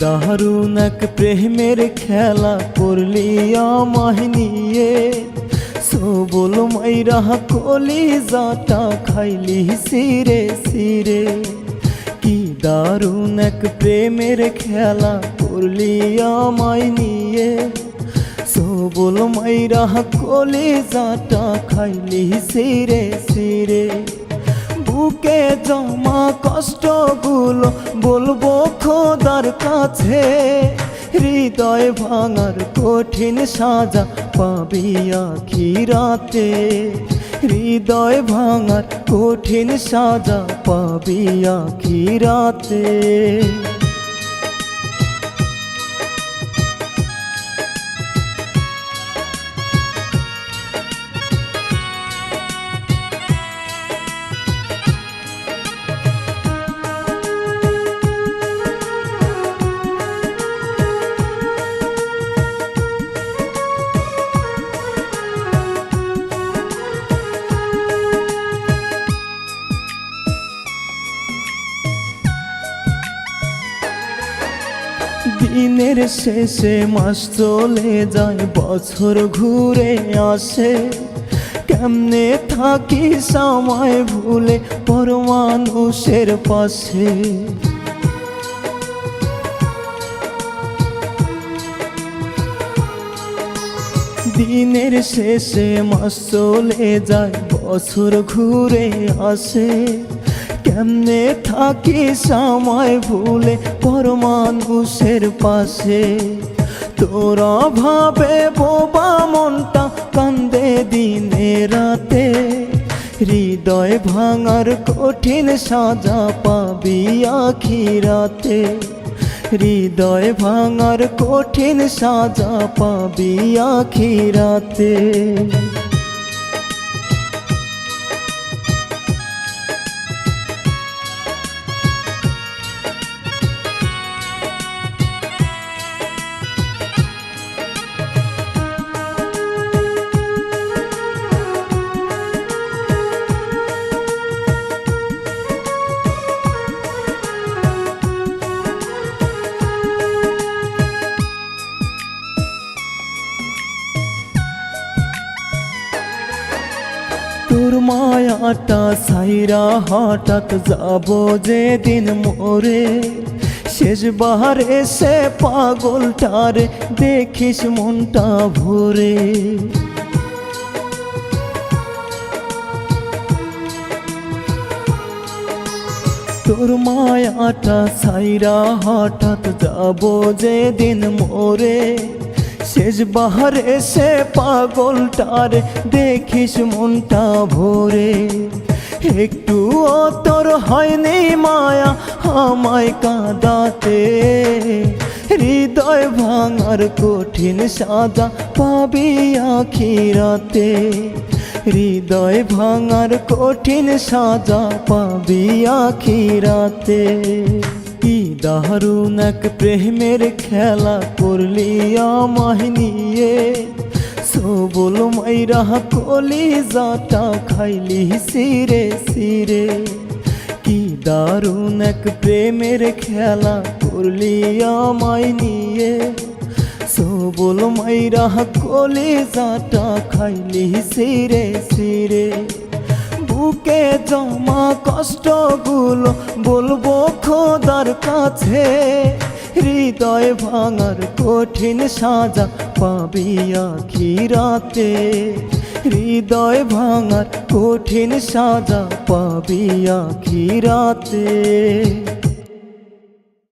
দারুণ এক প্রেমের খেলা করলি আমায় নিয়ে, সবল মাইরা কলিজাটা খাইলি সিরে সিরে। কি দারুণ এক প্রেমের খেলা করলি আমায় নিয়ে, সবল মাইরা কলিজাটা খাইলি সিরে সিরে। বুকে জমা কষ্টগুলো বলবো খোদার কাছে, হৃদয় ভাঙার কঠিন সাজা পাবি আখিরাতে। হৃদয় ভাঙার কঠিন সাজা পাবি আখিরাতে। দিনের শেষে মাস চলে যায়, বছর ঘুরে আসে, কেমনে থাকি সময় ভুলে পর মানুষের পাশে। দিনের শেষে মাস চলে যায়, বছর ঘুরে আসে, কেমনে থাকি সময় ভুলে পর মানুষের পাশে। তোরা ভাবে বোবা মনটা কান্দে দিনে রাতে, হৃদয় ভাঙার কঠিন সাজা পাবি আখিরাতে। হৃদয় ভাঙার কঠিন সাজা পাবি আখিরাতে। তোর মায়াটা সাইরা হঠাৎ যাব যেদিন মোরে, শেষবার এসে পাগলটারে দেখিস মনটা ভরে। তোর মায়াটা সাইরা হঠাৎ যাব যেদিন মোরে, শেষবার এসে পাগলটারে দেখিস মনটা ভরে। একটুও তোর হয়নি মায়া আমায় কাঁদাতে, হৃদয় ভাঙার কঠিন সাজা পাবি আখিরাতে। হৃদয় ভাঙার কঠিন সাজা পাবি আখিরাতে। কি দারুণ এক প্রেমের খেলা করলি আমায় নিয়ে, সবল মাইরা কলিজাটা খাইলি সিরে সিরে। কি দারুণ এক প্রেমের খেলা করলি আমায় নিয়ে, সবল মাইরা কলিজাটা খাইলি সিরে সিরে। বুকে জমা কষ্টগুলো বলবো খোদার কাছে, হৃদয় ভাঙার কঠিন সাজা পাবি আখিরাতে। হৃদয় ভাঙার কঠিন সাজা পাবি আখিরাতে।